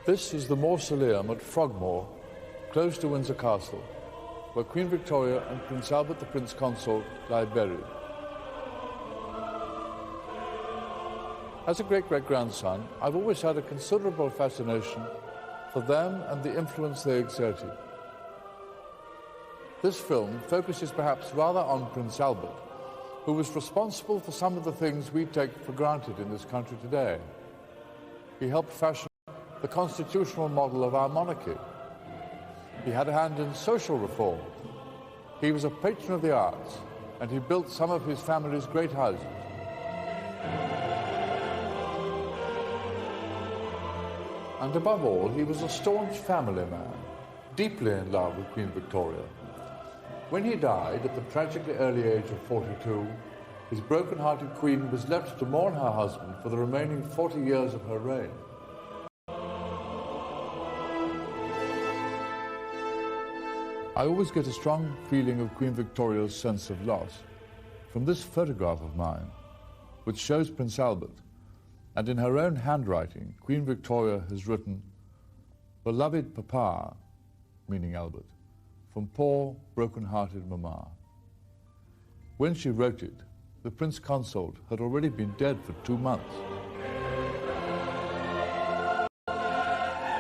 This is the mausoleum at Frogmore, close to Windsor Castle, where Queen Victoria and Prince Albert the Prince Consort lie buried. As a great-great-grandson, I've always had a considerable fascination for them and the influence they exerted. This film focuses perhaps rather on Prince Albert, who was responsible for some of the things we take for granted in this country today. He helped fashion the constitutional model of our monarchy. He had a hand in social reform. He was a patron of the arts, and he built some of his family's great houses. And above all, he was a staunch family man, deeply in love with Queen Victoria. When he died at the tragically early age of 42, his broken-hearted queen was left to mourn her husband for the remaining 40 years of her reign. I always get a strong feeling of Queen Victoria's sense of loss from this photograph of mine, which shows Prince Albert, and in her own handwriting, Queen Victoria has written, "Beloved Papa," meaning Albert, "from poor, broken-hearted Mama." When she wrote it, the Prince Consort had already been dead for 2 months.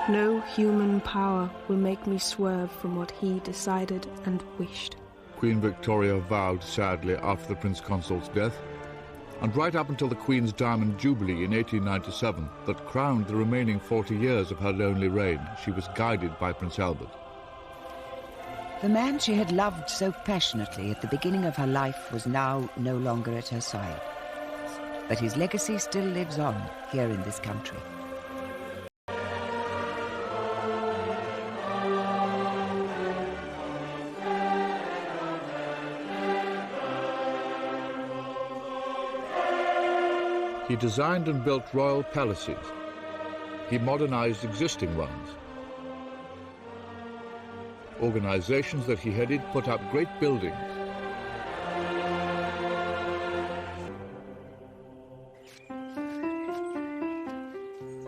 No human power will make me swerve from what he decided and wished. Queen Victoria vowed sadly after the Prince Consort's death, and right up until the Queen's Diamond Jubilee in 1897 that crowned the remaining 40 years of her lonely reign, she was guided by Prince Albert. The man she had loved so passionately at the beginning of her life was now no longer at her side. But his legacy still lives on here in this country. He designed and built royal palaces. He modernized existing ones. Organizations that he headed put up great buildings.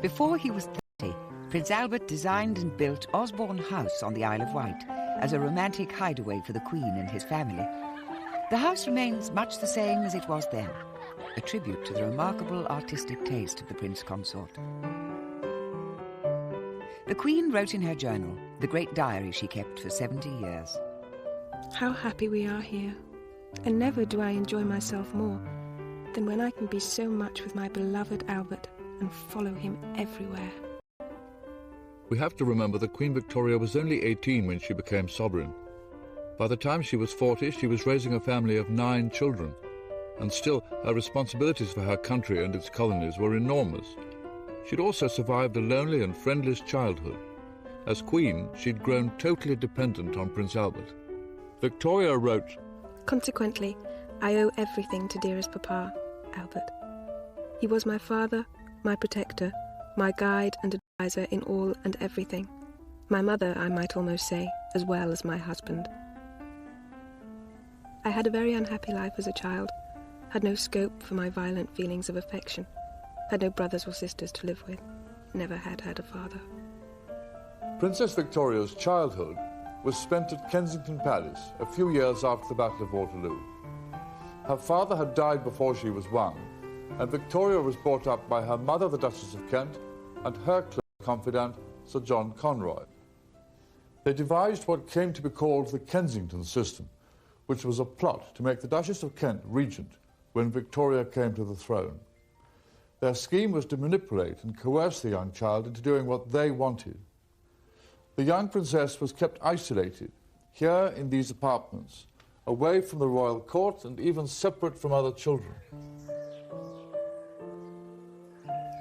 Before he was 30, Prince Albert designed and built Osborne House on the Isle of Wight as a romantic hideaway for the Queen and his family. The house remains much the same as it was then, a tribute to the remarkable artistic taste of the Prince Consort. The Queen wrote in her journal, the great diary she kept for 70 years. How happy we are here, and never do I enjoy myself more than when I can be so much with my beloved Albert and follow him everywhere. We have to remember that Queen Victoria was only 18 when she became sovereign. By the time she was 40, she was raising a family of 9 children. And still, her responsibilities for her country and its colonies were enormous. She'd also survived a lonely and friendless childhood. As Queen, she'd grown totally dependent on Prince Albert. Victoria wrote, "Consequently, I owe everything to dearest Papa, Albert. He was my father, my protector, my guide and adviser in all and everything. My mother, I might almost say, as well as my husband. I had a very unhappy life as a child, had no scope for my violent feelings of affection, had no brothers or sisters to live with, never had a father." Princess Victoria's childhood was spent at Kensington Palace a few years after the Battle of Waterloo. Her father had died before she was 1, and Victoria was brought up by her mother, the Duchess of Kent, and her close confidant, Sir John Conroy. They devised what came to be called the Kensington system, which was a plot to make the Duchess of Kent regent when Victoria came to the throne. Their scheme was to manipulate and coerce the young child into doing what they wanted. The young princess was kept isolated, here in these apartments, away from the royal court and even separate from other children.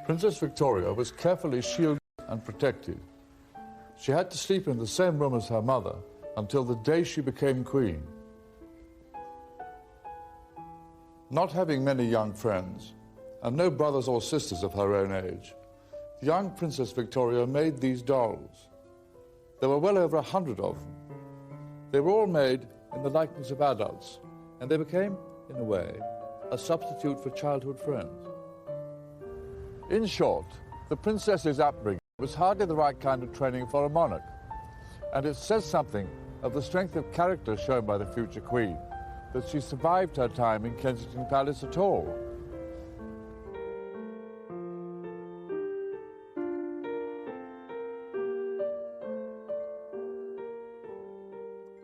Princess Victoria was carefully shielded and protected. She had to sleep in the same room as her mother until the day she became queen. Not having many young friends, and no brothers or sisters of her own age, the young Princess Victoria made these dolls. There were well over 100 of them. They were all made in the likeness of adults, and they became, in a way, a substitute for childhood friends. In short, the princess's upbringing was hardly the right kind of training for a monarch, and it says something of the strength of character shown by the future Queen, that she survived her time in Kensington Palace at all.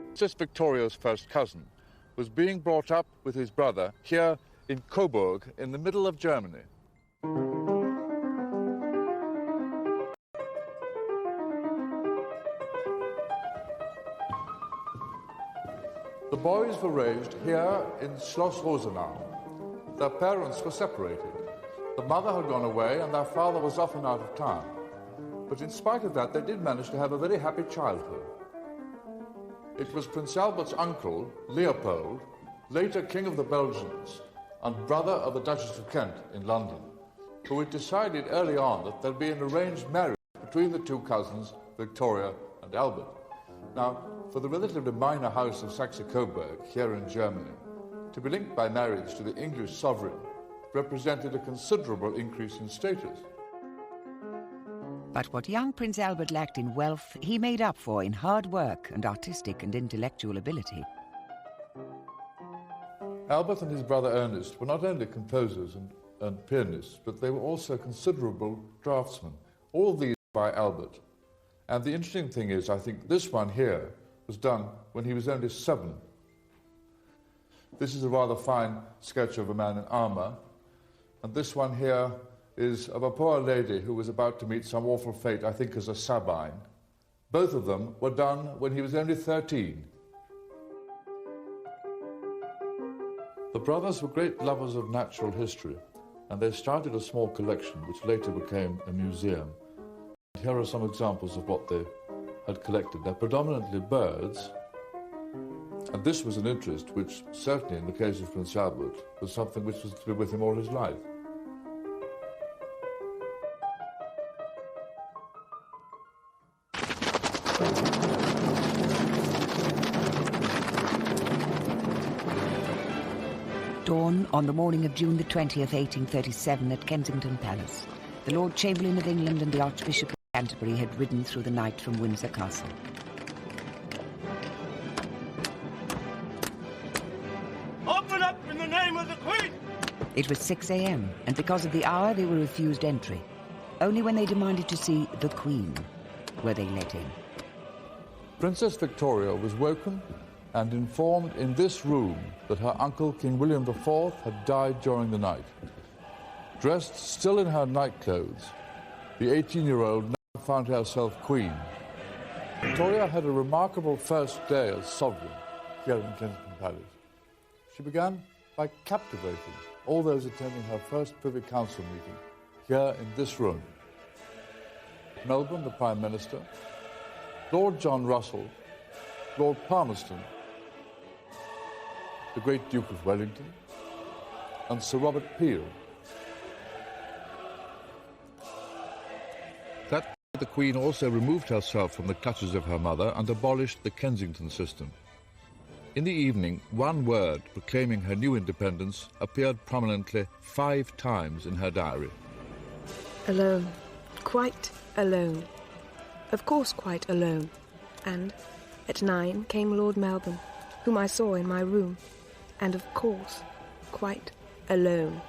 Princess Victoria's first cousin was being brought up with his brother here in Coburg in the middle of Germany. The boys were raised here in Schloss Rosenau. Their parents were separated. The mother had gone away and their father was often out of town. But in spite of that, they did manage to have a very happy childhood. It was Prince Albert's uncle, Leopold, later King of the Belgians and brother of the Duchess of Kent in London, who had decided early on that there'd be an arranged marriage between the two cousins, Victoria and Albert. Now, for the relatively minor house of Saxe-Coburg here in Germany, to be linked by marriage to the English sovereign represented a considerable increase in status. But what young Prince Albert lacked in wealth, he made up for in hard work and artistic and intellectual ability. Albert and his brother Ernest were not only composers and pianists, but they were also considerable draftsmen. All these by Albert. And the interesting thing is, I think this one here was done when he was only 7. This is a rather fine sketch of a man in armour, and this one here is of a poor lady who was about to meet some awful fate, I think as a Sabine. Both of them were done when he was only 13. The brothers were great lovers of natural history, and they started a small collection which later became a museum. Here are some examples of what they had collected. They're predominantly birds, and this was an interest which, certainly in the case of Prince Albert, was something which was to be with him all his life. Dawn on the morning of June the 20th, 1837, at Kensington Palace. The Lord Chamberlain of England and the Archbishop of Canterbury had ridden through the night from Windsor Castle. Open up in the name of the Queen! It was 6 a.m, and because of the hour, they were refused entry. Only when they demanded to see the Queen were they let in. Princess Victoria was woken and informed in this room that her uncle, King William IV, had died during the night. Dressed still in her nightclothes, the 18-year-old now found herself queen. Victoria had a remarkable first day as sovereign here in Kensington Palace. She began by captivating all those attending her first Privy Council meeting here in this room. Melbourne, the Prime Minister, Lord John Russell, Lord Palmerston, the great Duke of Wellington, and Sir Robert Peel. That night, the Queen also removed herself from the clutches of her mother and abolished the Kensington system. In the evening, one word proclaiming her new independence appeared prominently 5 times in her diary. Alone. Quite alone. Of course quite alone. And at 9 came Lord Melbourne, whom I saw in my room. And of course, quite alone.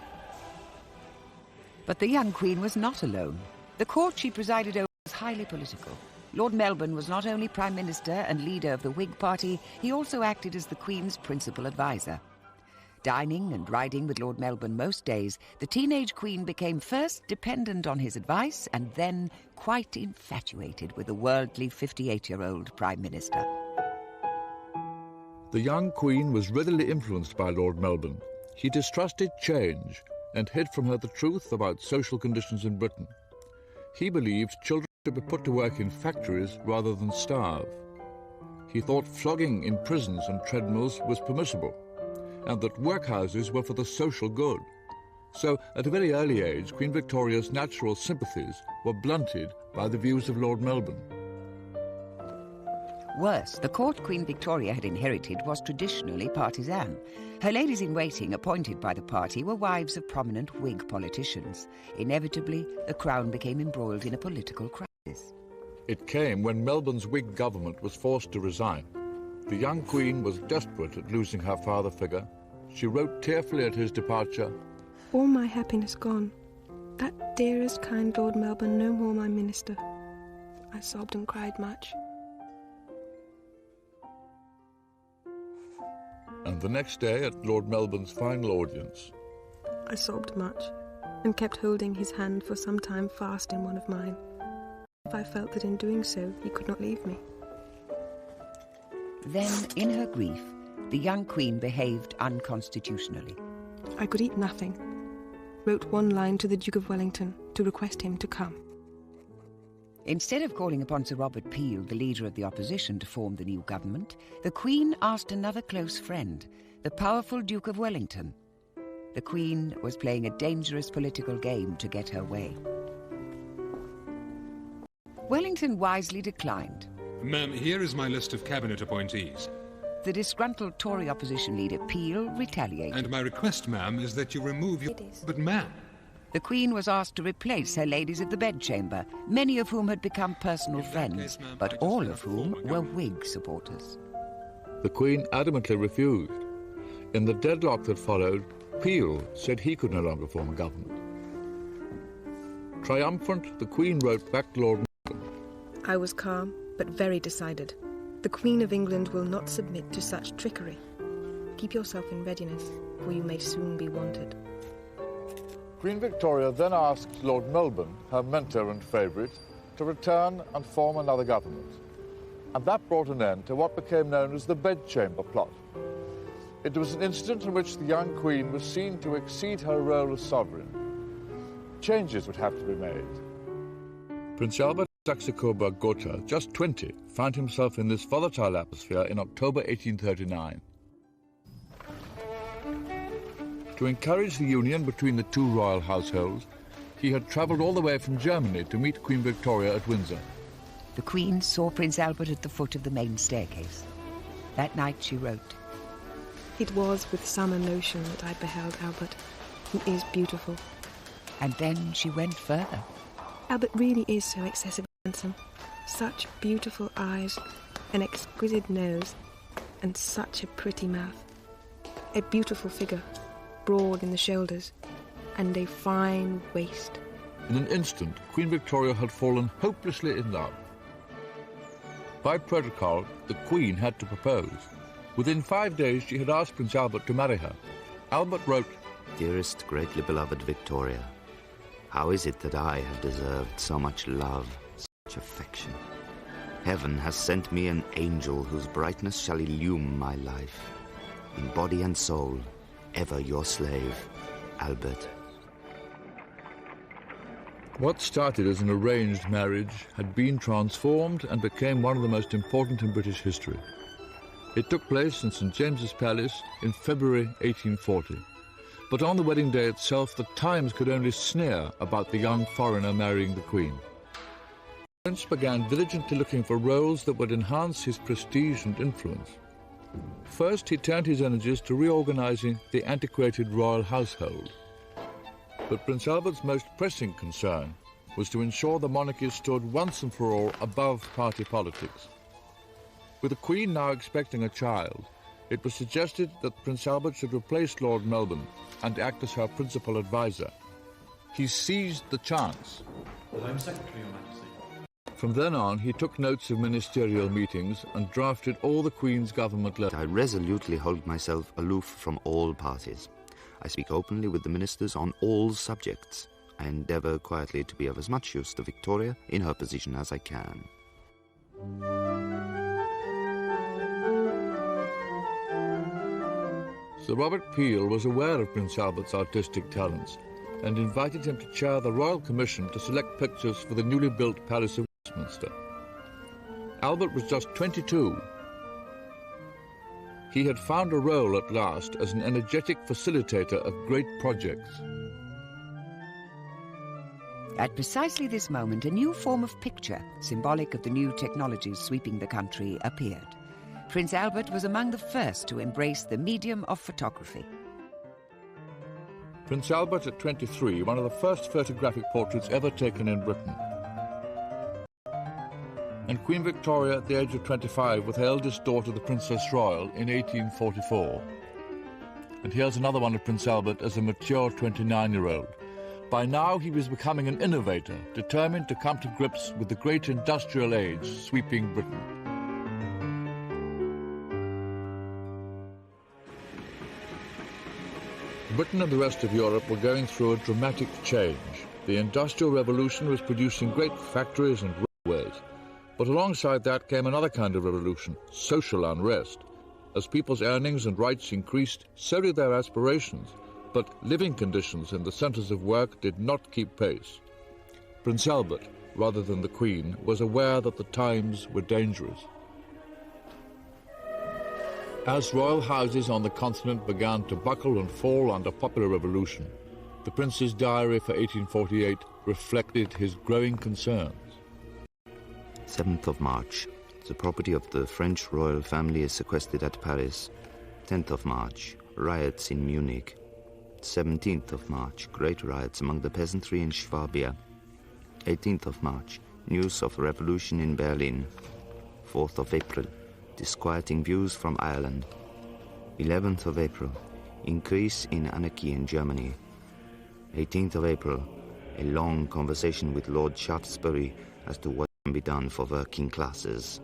But the young Queen was not alone. The court she presided over was highly political. Lord Melbourne was not only Prime Minister and leader of the Whig Party, he also acted as the Queen's principal advisor. Dining and riding with Lord Melbourne most days, the teenage Queen became first dependent on his advice and then quite infatuated with the worldly 58-year-old Prime Minister. The young Queen was readily influenced by Lord Melbourne. He distrusted change and hid from her the truth about social conditions in Britain. He believed children should be put to work in factories rather than starve. He thought flogging in prisons and treadmills was permissible, and that workhouses were for the social good. So, at a very early age, Queen Victoria's natural sympathies were blunted by the views of Lord Melbourne. Worse, the court Queen Victoria had inherited was traditionally partisan. Her ladies-in-waiting appointed by the party were wives of prominent Whig politicians. Inevitably, the crown became embroiled in a political crisis. It came when Melbourne's Whig government was forced to resign. The young Queen was desperate at losing her father figure. She wrote tearfully at his departure, "All my happiness gone. That dearest, kind Lord Melbourne no more my minister." I sobbed and cried much. And the next day, at Lord Melbourne's final audience, I sobbed much and kept holding his hand for some time fast in one of mine. I felt that in doing so he could not leave me. Then, in her grief, the young Queen behaved unconstitutionally. I could eat nothing. Wrote one line to the Duke of Wellington to request him to come. Instead of calling upon Sir Robert Peel, the leader of the opposition, to form the new government, the Queen asked another close friend, the powerful Duke of Wellington. The Queen was playing a dangerous political game to get her way. Wellington wisely declined. Ma'am, here is my list of cabinet appointees. The disgruntled Tory opposition leader Peel retaliated. And my request, ma'am, is that you remove your... But ma'am... The Queen was asked to replace her ladies of the bedchamber, many of whom had become personal friends, but all of whom were Whig supporters. the Queen adamantly refused. In the deadlock that followed, Peel said he could no longer form a government. Triumphant, the Queen wrote back to Lord Melbourne. I was calm, but very decided. The Queen of England will not submit to such trickery. Keep yourself in readiness, for you may soon be wanted. Queen Victoria then asked Lord Melbourne, her mentor and favourite, to return and form another government. And that brought an end to what became known as the bedchamber plot. It was an incident in which the young Queen was seen to exceed her role as sovereign. Changes would have to be made. Prince Albert Saxe-Coburg-Gotha, just 20, found himself in this volatile atmosphere in October 1839. To encourage the union between the two royal households, he had travelled all the way from Germany to meet Queen Victoria at Windsor. The Queen saw Prince Albert at the foot of the main staircase. That night she wrote, It was with some emotion that I beheld Albert, who is beautiful. and then she went further. Albert really is so excessively handsome. Such beautiful eyes, an exquisite nose, and such a pretty mouth. A beautiful figure, broad in the shoulders, and a fine waist. In an instant, Queen Victoria had fallen hopelessly in love. By protocol, the Queen had to propose. Within 5 days, she had asked Prince Albert to marry her. Albert wrote, Dearest, greatly beloved Victoria, how is it that I have deserved so much love, such affection? Heaven has sent me an angel whose brightness shall illume my life. In body and soul, ever your slave, Albert. What started as an arranged marriage had been transformed and became one of the most important in British history. It took place in St James's Palace in February 1840. But on the wedding day itself, the Times could only sneer about the young foreigner marrying the Queen. The Prince began diligently looking for roles that would enhance his prestige and influence. First, he turned his energies to reorganizing the antiquated royal household. But Prince Albert's most pressing concern was to ensure the monarchy stood once and for all above party politics. With the Queen now expecting a child, it was suggested that Prince Albert should replace Lord Melbourne and act as her principal advisor. He seized the chance. The Home Secretary, Your Majesty. From then on, he took notes of ministerial meetings and drafted all the Queen's government letters. I resolutely hold myself aloof from all parties. I speak openly with the ministers on all subjects. I endeavour quietly to be of as much use to Victoria in her position as I can. Sir Robert Peel was aware of Prince Albert's artistic talents and invited him to chair the Royal Commission to select pictures for the newly built Palace of Westminster. Albert was just 22. He had found a role at last as an energetic facilitator of great projects. At precisely this moment, a new form of picture, symbolic of the new technologies sweeping the country, appeared. Prince Albert was among the first to embrace the medium of photography. Prince Albert at 23, one of the first photographic portraits ever taken in Britain. and Queen Victoria at the age of 25 with her eldest daughter, the Princess Royal, in 1844. And here's another one of Prince Albert as a mature 29-year-old. By now he was becoming an innovator, determined to come to grips with the great industrial age sweeping Britain. Britain and the rest of Europe were going through a dramatic change. The Industrial Revolution was producing great factories and railways. But alongside that came another kind of revolution, social unrest. As people's earnings and rights increased, so did their aspirations, but living conditions in the centres of work did not keep pace. Prince Albert, rather than the Queen, was aware that the times were dangerous. As royal houses on the continent began to buckle and fall under popular revolution, the Prince's diary for 1848 reflected his growing concerns. 7th of March. The property of the French royal family is sequestered at Paris. 10th of March. Riots in Munich. 17th of March. Great riots among the peasantry in Swabia. 18th of March. News of revolution in Berlin. 4th of April. Disquieting views from Ireland. 11th of April. Increase in anarchy in Germany. 18th of April. A long conversation with Lord Shaftesbury as to what can be done for working classes.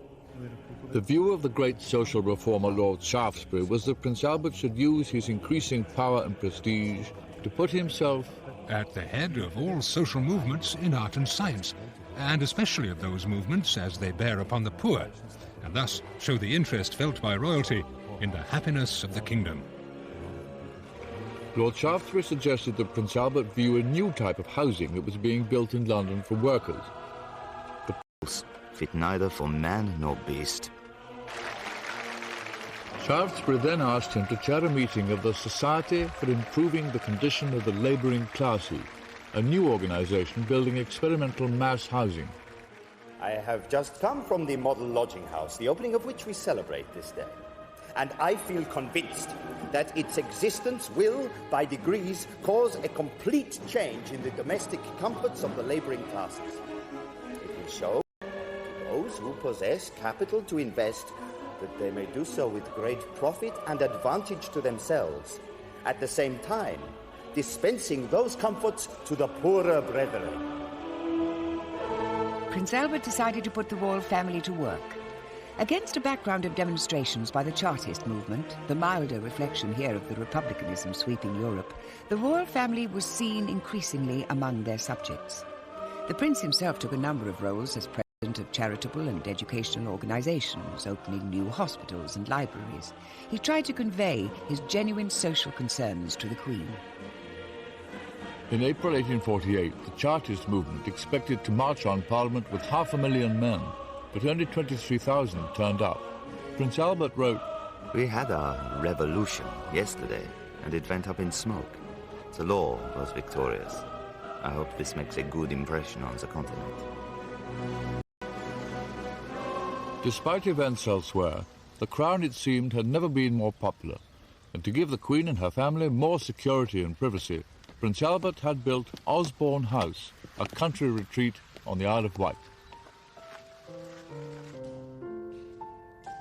The view of the great social reformer Lord Shaftesbury was that Prince Albert should use his increasing power and prestige to put himself at the head of all social movements in art and science, and especially of those movements as they bear upon the poor, and thus show the interest felt by royalty in the happiness of the kingdom. Lord Shaftesbury suggested that Prince Albert view a new type of housing that was being built in London for workers. The pools fit neither for man nor beast. Shaftesbury then asked him to chair a meeting of the Society for Improving the Condition of the Labouring Classes, a new organisation building experimental mass housing. I have just come from the model lodging house, the opening of which we celebrate this day. And I feel convinced that its existence will, by degrees, cause a complete change in the domestic comforts of the labouring classes. It will show to those who possess capital to invest that they may do so with great profit and advantage to themselves, at the same time dispensing those comforts to the poorer brethren. Prince Albert decided to put the royal family to work. Against a background of demonstrations by the Chartist movement, the milder reflection here of the republicanism sweeping Europe, the royal family was seen increasingly among their subjects. The prince himself took a number of roles as president of charitable and educational organizations, opening new hospitals and libraries. He tried to convey his genuine social concerns to the Queen. In April 1848, the Chartist movement expected to march on Parliament with 500,000 men, but only 23,000 turned up. Prince Albert wrote, "We had our revolution yesterday, and it went up in smoke. The law was victorious. I hope this makes a good impression on the continent." Despite events elsewhere, the Crown, it seemed, had never been more popular, and to give the Queen and her family more security and privacy, Prince Albert had built Osborne House, a country retreat on the Isle of Wight.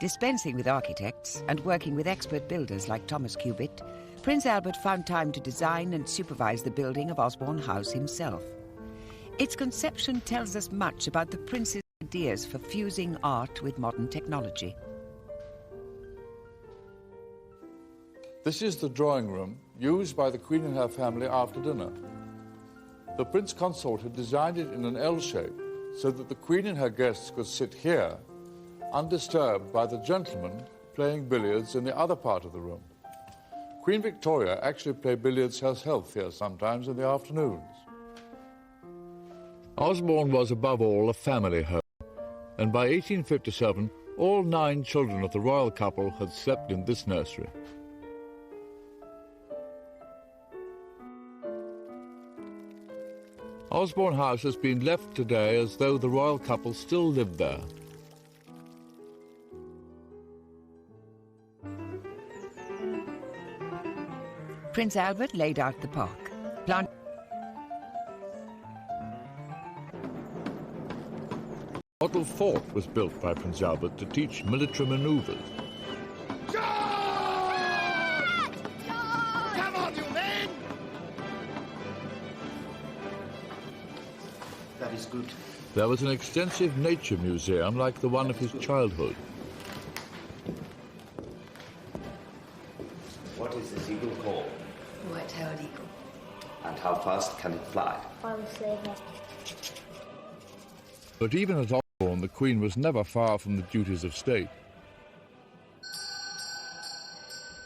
Dispensing with architects and working with expert builders like Thomas Cubitt, Prince Albert found time to design and supervise the building of Osborne House himself. Its conception tells us much about the prince's ideas for fusing art with modern technology. This is the drawing room used by the Queen and her family after dinner. The Prince Consort had designed it in an L shape so that the Queen and her guests could sit here, undisturbed by the gentlemen playing billiards in the other part of the room. Queen Victoria actually played billiards herself here sometimes in the afternoons. Osborne was above all a family home, and by 1857 all 9 children of the royal couple had slept in this nursery. Osborne House has been left today as though the royal couple still lived there. Prince Albert laid out the park, planted A model fort was built by Prince Albert to teach military maneuvers. Come on, you men! That is good. There was an extensive nature museum like the one of his childhood. What is this eagle called? White-tailed eagle. And how fast can it fly? But even at Osborne, the Queen was never far from the duties of state.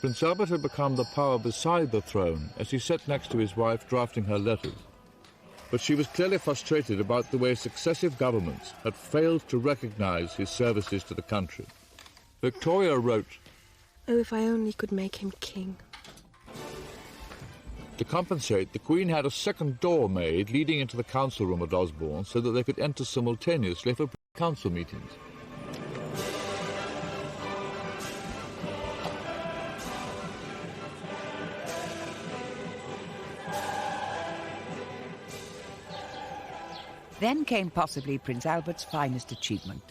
Prince Albert had become the power beside the throne as he sat next to his wife drafting her letters. But she was clearly frustrated about the way successive governments had failed to recognize his services to the country. Victoria wrote, "Oh, if I only could make him king." To compensate, the Queen had a second door made leading into the council room at Osborne so that they could enter simultaneously for council meetings. Then came possibly Prince Albert's finest achievement.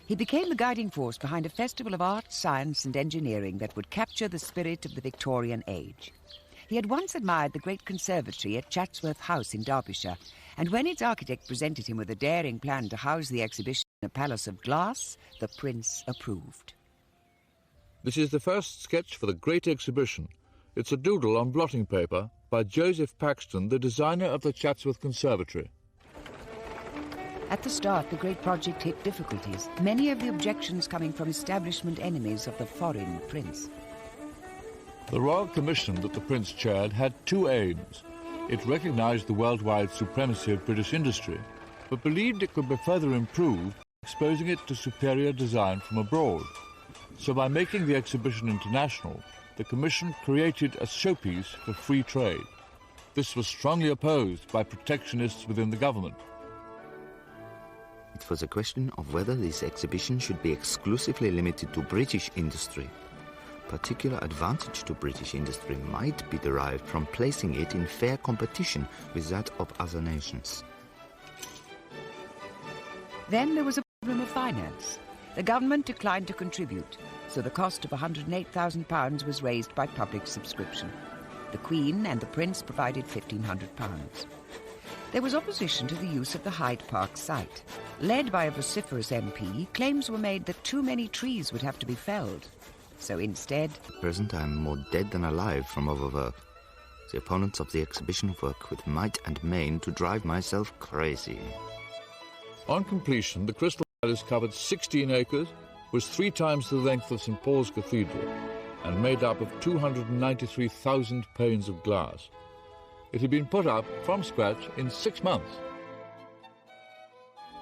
He became the guiding force behind a festival of art, science and engineering that would capture the spirit of the Victorian age. He had once admired the great conservatory at Chatsworth House in Derbyshire, and when its architect presented him with a daring plan to house the exhibition in a palace of glass, the prince approved. This is the first sketch for the great exhibition. It's a doodle on blotting paper by Joseph Paxton, the designer of the Chatsworth Conservatory. At the start, the great project hit difficulties, many of the objections coming from establishment enemies of the foreign prince. The Royal Commission that the Prince chaired had two aims. It recognised the worldwide supremacy of British industry, but believed it could be further improved by exposing it to superior design from abroad. So by making the exhibition international, the Commission created a showpiece for free trade. This was strongly opposed by protectionists within the government. It was a question of whether this exhibition should be exclusively limited to British industry. Particular advantage to British industry might be derived from placing it in fair competition with that of other nations. Then there was a problem of finance. The government declined to contribute, so the cost of £108,000 was raised by public subscription. The Queen and the Prince provided £1,500. There was opposition to the use of the Hyde Park site. Led by a vociferous MP, claims were made that too many trees would have to be felled. So instead... At present I am more dead than alive from overwork. The opponents of the exhibition work with might and main to drive myself crazy. On completion, the Crystal Palace covered 16 acres, was 3 times the length of St. Paul's Cathedral, and made up of 293,000 panes of glass. It had been put up from scratch in 6 months.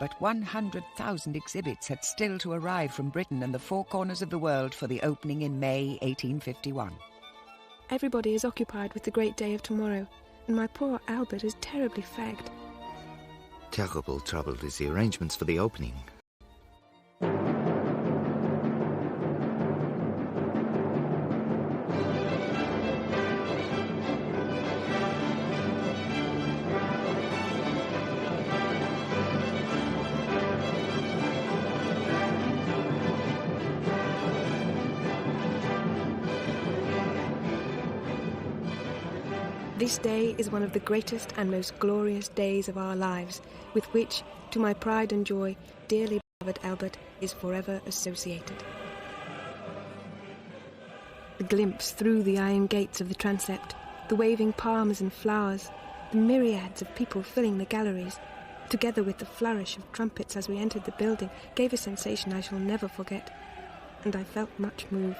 But 100,000 exhibits had still to arrive from Britain and the 4 corners of the world for the opening in May 1851. Everybody is occupied with the great day of tomorrow, and my poor Albert is terribly fagged. Terrible trouble with the arrangements for the opening. This day is one of the greatest and most glorious days of our lives, with which, to my pride and joy, dearly beloved Albert is forever associated. The glimpse through the iron gates of the transept, the waving palms and flowers, the myriads of people filling the galleries, together with the flourish of trumpets as we entered the building, gave a sensation I shall never forget, and I felt much moved.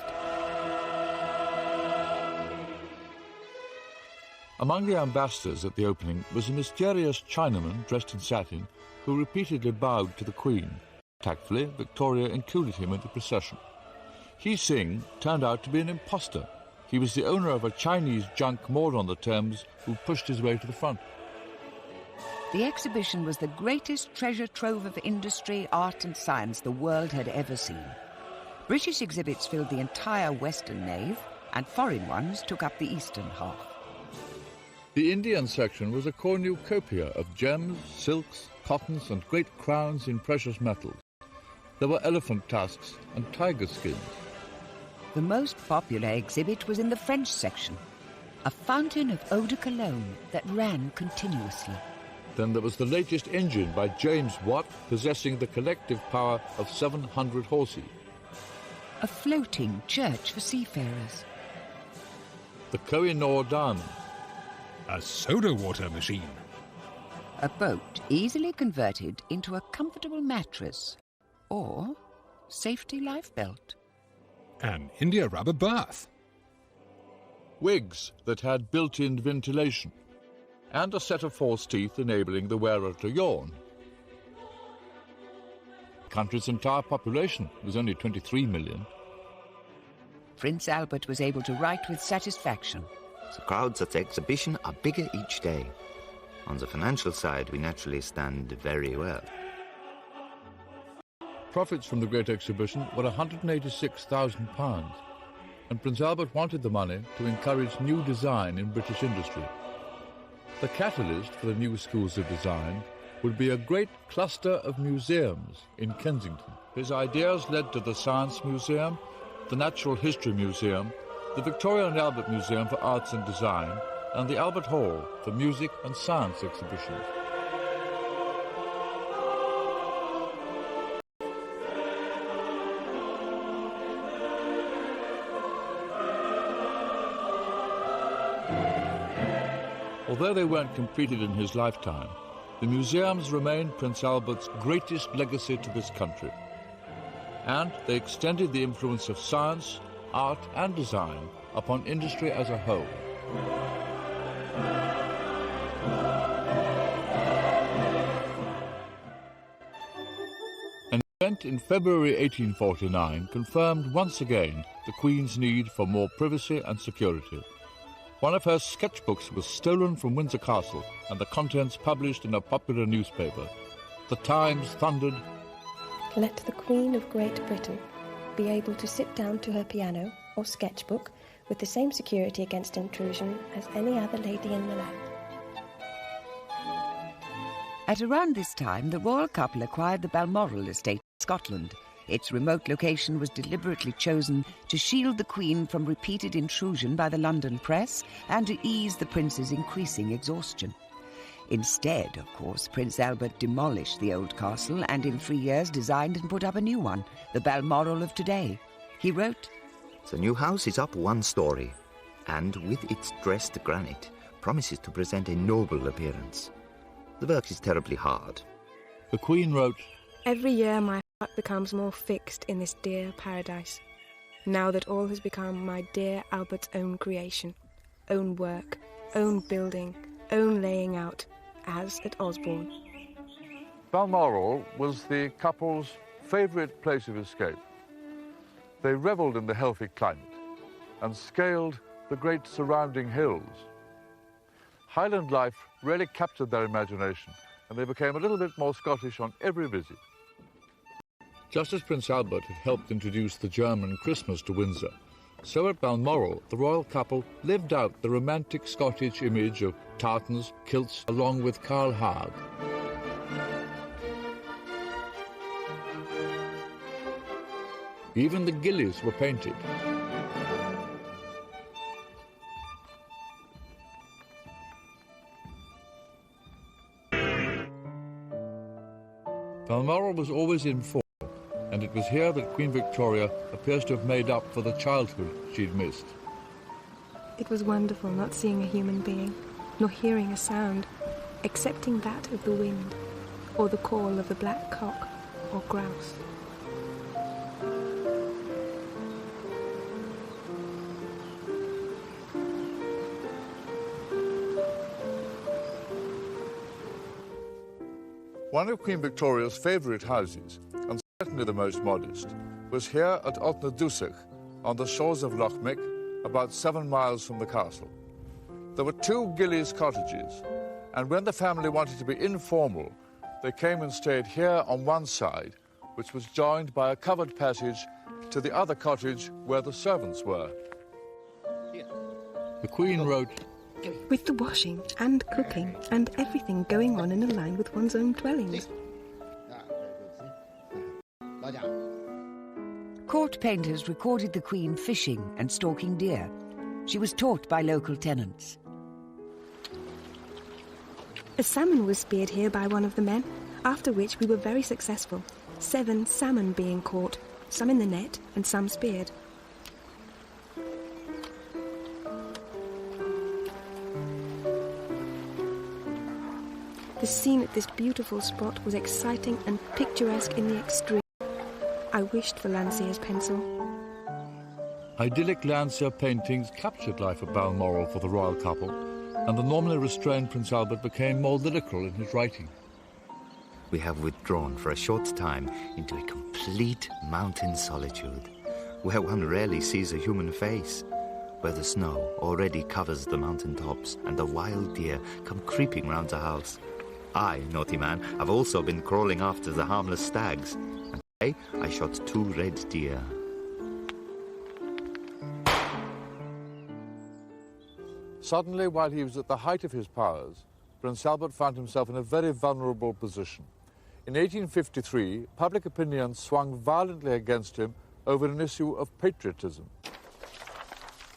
Among the ambassadors at the opening was a mysterious Chinaman dressed in satin who repeatedly bowed to the Queen. Tactfully, Victoria included him in the procession. He Sing turned out to be an impostor. He was the owner of a Chinese junk moored on the Thames who pushed his way to the front. The exhibition was the greatest treasure trove of industry, art and science the world had ever seen. British exhibits filled the entire western nave, and foreign ones took up the eastern half. The Indian section was a cornucopia of gems, silks, cottons and great crowns in precious metals. There were elephant tusks and tiger skins. The most popular exhibit was in the French section, a fountain of eau de cologne that ran continuously. Then there was the latest engine by James Watt, possessing the collective power of 700 horses. A floating church for seafarers. The Koh-i-Noor diamond. A soda water machine. A boat easily converted into a comfortable mattress or safety life belt. An India rubber bath. Wigs that had built-in ventilation. And a set of false teeth enabling the wearer to yawn. The country's entire population was only 23 million. Prince Albert was able to write with satisfaction. The crowds at the exhibition are bigger each day. On the financial side, we naturally stand very well. Profits from the Great Exhibition were £186,000, and Prince Albert wanted the money to encourage new design in British industry. The catalyst for the new schools of design would be a great cluster of museums in Kensington. His ideas led to the Science Museum, the Natural History Museum, the Victoria and Albert Museum for Arts and Design, and the Albert Hall for music and science exhibitions. Although they weren't completed in his lifetime, the museums remain Prince Albert's greatest legacy to this country. And they extended the influence of science, art and design upon industry as a whole. An event in February 1849 confirmed once again the Queen's need for more privacy and security. One of her sketchbooks was stolen from Windsor Castle and the contents published in a popular newspaper. The Times thundered, Let the Queen of Great Britain be able to sit down to her piano or sketchbook with the same security against intrusion as any other lady in the land. At around this time, the royal couple acquired the Balmoral estate in Scotland. Its remote location was deliberately chosen to shield the Queen from repeated intrusion by the London press and to ease the prince's increasing exhaustion. Instead, of course, Prince Albert demolished the old castle and in 3 years designed and put up a new one, the Balmoral of today. He wrote, The new house is up 1 story, and with its dressed granite, promises to present a noble appearance. The work is terribly hard. The Queen wrote, Every year my heart becomes more fixed in this dear paradise, now that all has become my dear Albert's own creation, own work, own building, own laying out, as at Osborne. Balmoral was the couple's favourite place of escape. They revelled in the healthy climate and scaled the great surrounding hills. Highland life really captured their imagination, and they became a little bit more Scottish on every visit. Just as Prince Albert had helped introduce the German Christmas to Windsor, so at Balmoral the royal couple lived out the romantic Scottish image of tartans, kilts, along with Carl Haag. Even the gillies were painted. Balmoral was always in form, and it was here that Queen Victoria appears to have made up for the childhood she'd missed. It was wonderful not seeing a human being, nor hearing a sound, excepting that of the wind, or the call of the black cock or grouse. One of Queen Victoria's favourite houses, and certainly the most modest, was here at Otnadusach, on the shores of Loch Mick, about 7 miles from the castle. There were 2 gillies cottages, and when the family wanted to be informal, they came and stayed here on one side, which was joined by a covered passage to the other cottage where the servants were. The Queen wrote, With the washing and cooking and everything going on in a line with one's own dwellings. Court painters recorded the Queen fishing and stalking deer. She was taught by local tenants. A salmon was speared here by one of the men, after which we were very successful. 7 salmon being caught, some in the net and some speared. The scene at this beautiful spot was exciting and picturesque in the extreme. I wished for Landseer's pencil. Idyllic Landseer paintings captured life at Balmoral for the royal couple, and the normally restrained Prince Albert became more lyrical in his writing. We have withdrawn for a short time into a complete mountain solitude, where one rarely sees a human face, where the snow already covers the mountain tops and the wild deer come creeping round the house. I, naughty man, have also been crawling after the harmless stags, and today I shot 2 red deer. Suddenly, while he was at the height of his powers, Prince Albert found himself in a very vulnerable position. In 1853, public opinion swung violently against him over an issue of patriotism.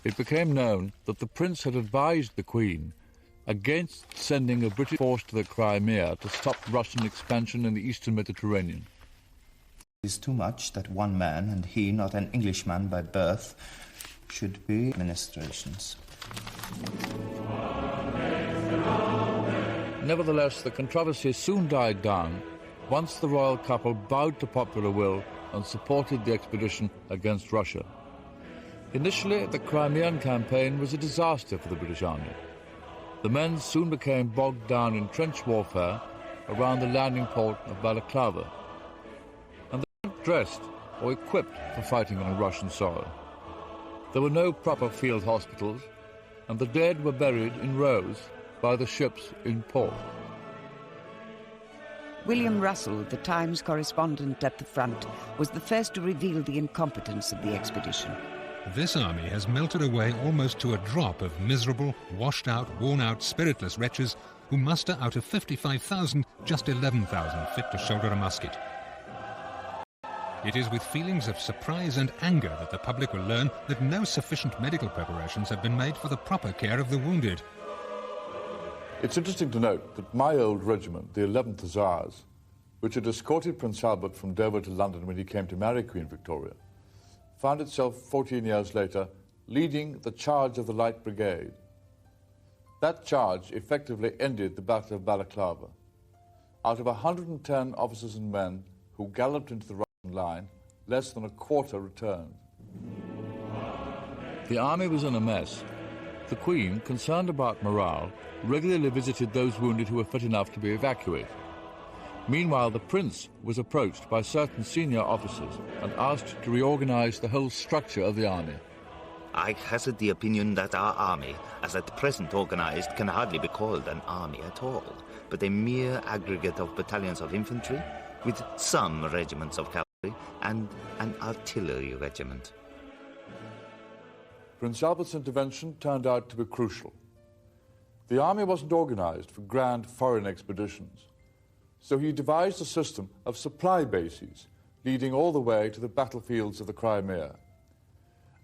It became known that the prince had advised the Queen against sending a British force to the Crimea to stop Russian expansion in the eastern Mediterranean. It is too much that one man, and he not an Englishman by birth, should be administrations. Nevertheless, the controversy soon died down once the royal couple bowed to popular will and supported the expedition against Russia. Initially, the Crimean campaign was a disaster for the British Army. The men soon became bogged down in trench warfare around the landing port of Balaclava, and they weren't dressed or equipped for fighting on Russian soil. There were no proper field hospitals, and the dead were buried in rows by the ships in port. William Russell, the Times correspondent at the front, was the first to reveal the incompetence of the expedition. This army has melted away almost to a drop of miserable, washed-out, worn-out, spiritless wretches who muster out of 55,000 just 11,000 fit to shoulder a musket. It is with feelings of surprise and anger that the public will learn that no sufficient medical preparations have been made for the proper care of the wounded. It's interesting to note that my old regiment, the 11th Hussars, which had escorted Prince Albert from Dover to London when he came to marry Queen Victoria, found itself 14 years later leading the charge of the Light Brigade. That charge effectively ended the Battle of Balaclava. Out of 110 officers and men who galloped into the Russian line, less than a quarter returned. The army was in a mess. The Queen, concerned about morale, regularly visited those wounded who were fit enough to be evacuated. Meanwhile, the Prince was approached by certain senior officers and asked to reorganize the whole structure of the army. I hazard the opinion that our army, as at present organized, can hardly be called an army at all, but a mere aggregate of battalions of infantry, with some regiments of cavalry and an artillery regiment. Prince Albert's intervention turned out to be crucial. The army wasn't organized for grand foreign expeditions, so he devised a system of supply bases leading all the way to the battlefields of the Crimea.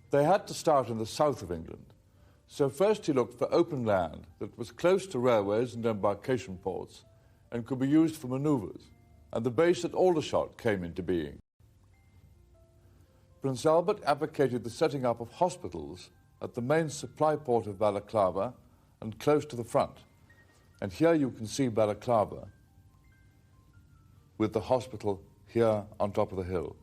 They had to start in the south of England, so first he looked for open land that was close to railways and embarkation ports and could be used for manoeuvres, and the base at Aldershot came into being. Prince Albert advocated the setting up of hospitals at the main supply port of Balaclava and close to the front. And here you can see Balaclava with the hospital here on top of the hill.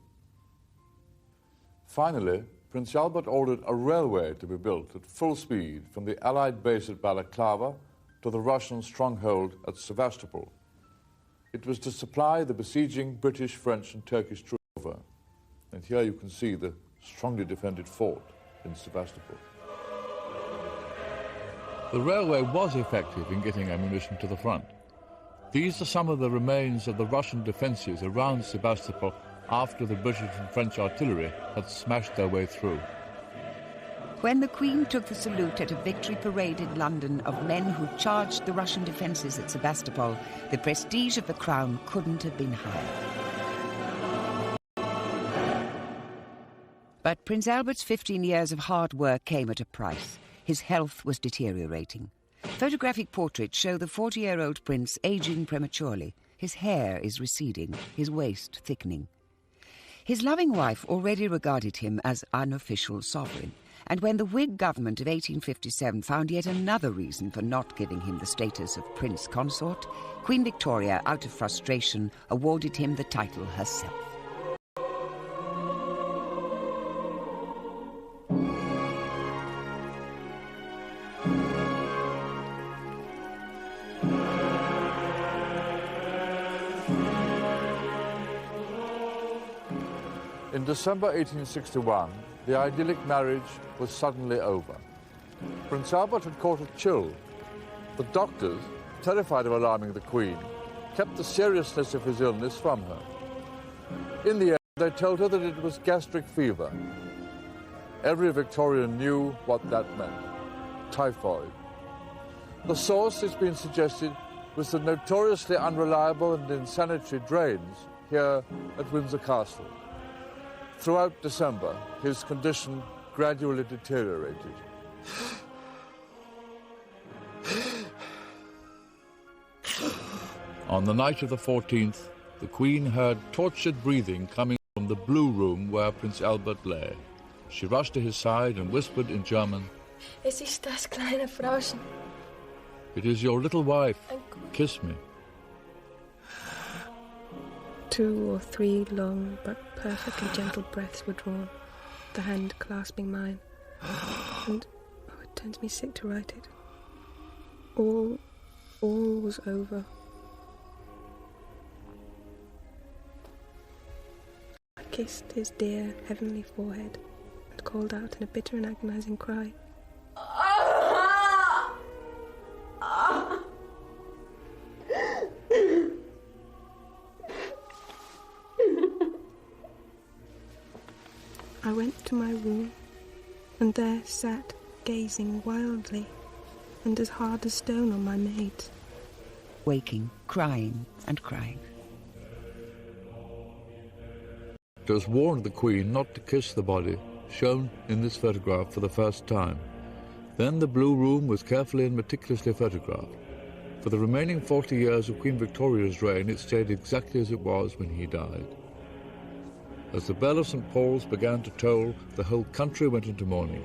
Finally, Prince Albert ordered a railway to be built at full speed from the Allied base at Balaclava to the Russian stronghold at Sevastopol. It was to supply the besieging British, French and Turkish troops. And here you can see the strongly defended fort in Sevastopol. The railway was effective in getting ammunition to the front. These are some of the remains of the Russian defences around Sevastopol after the British and French artillery had smashed their way through. When the Queen took the salute at a victory parade in London of men who charged the Russian defences at Sevastopol, the prestige of the crown couldn't have been higher. But Prince Albert's 15 years of hard work came at a price. His health was deteriorating. Photographic portraits show the 40-year-old prince aging prematurely. His hair is receding, his waist thickening. His loving wife already regarded him as unofficial sovereign, and when the Whig government of 1857 found yet another reason for not giving him the status of prince consort, Queen Victoria, out of frustration, awarded him the title herself. In December 1861, the idyllic marriage was suddenly over. Prince Albert had caught a chill. The doctors, terrified of alarming the Queen, kept the seriousness of his illness from her. In the end, they told her that it was gastric fever. Every Victorian knew what that meant: typhoid. The source, it's been suggested, was the notoriously unreliable and insanitary drains here at Windsor Castle. Throughout December, his condition gradually deteriorated. On the night of the 14th, the Queen heard tortured breathing coming from the blue room where Prince Albert lay. She rushed to his side and whispered in German, "Es ist das kleine Frauchen." "It is your little wife. Kiss me." 2 or 3 long but perfectly gentle breaths were drawn, the hand clasping mine, and it turns me sick to write it. All was over. I kissed his dear heavenly forehead and called out in a bitter and agonizing cry, I went to my room, and there sat, gazing wildly, and as hard as stone on my maids. Waking, crying and crying. Doctors warned the Queen not to kiss the body, shown in this photograph for the first time. Then the blue room was carefully and meticulously photographed. For the remaining 40 years of Queen Victoria's reign, it stayed exactly as it was when he died. As the bell of St. Paul's began to toll, the whole country went into mourning.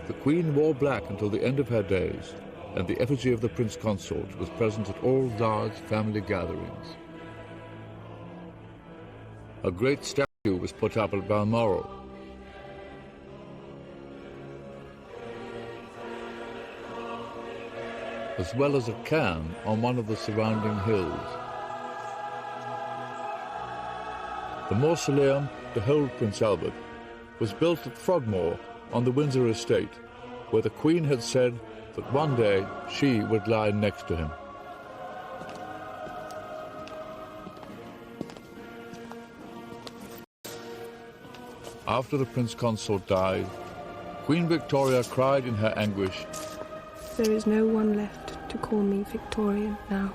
The Queen wore black until the end of her days, and the effigy of the Prince Consort was present at all large family gatherings. A great statue was put up at Balmoral. As well as at Caen on one of the surrounding hills. The mausoleum to hold Prince Albert was built at Frogmore on the Windsor estate, where the Queen had said that one day she would lie next to him. After the Prince Consort died, Queen Victoria cried in her anguish, "There is no one left to call me Victorian now."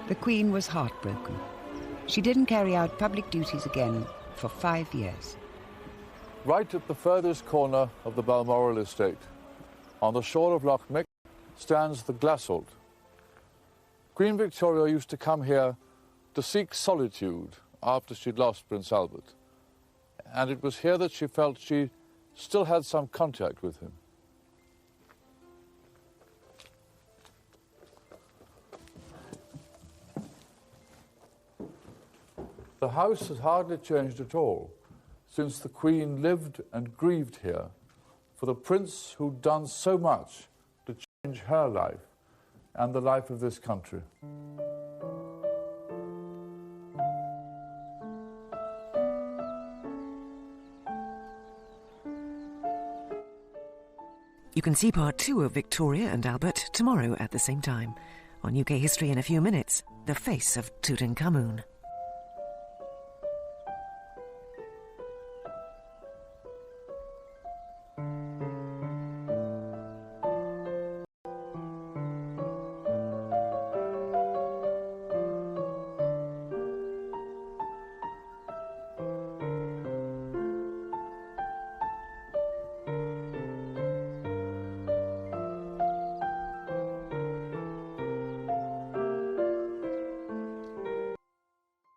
The Queen was heartbroken. She didn't carry out public duties again for 5 years. Right at the furthest corner of the Balmoral estate, on the shore of Loch Mick, stands the Glassholt. Queen Victoria used to come here to seek solitude after she'd lost Prince Albert, and it was here that she felt she still had some contact with him. The house has hardly changed at all since the Queen lived and grieved here for the prince who'd done so much to change her life and the life of this country. You can see part 2 of Victoria and Albert tomorrow at the same time. On UK History in a few minutes, The Face of Tutankhamun.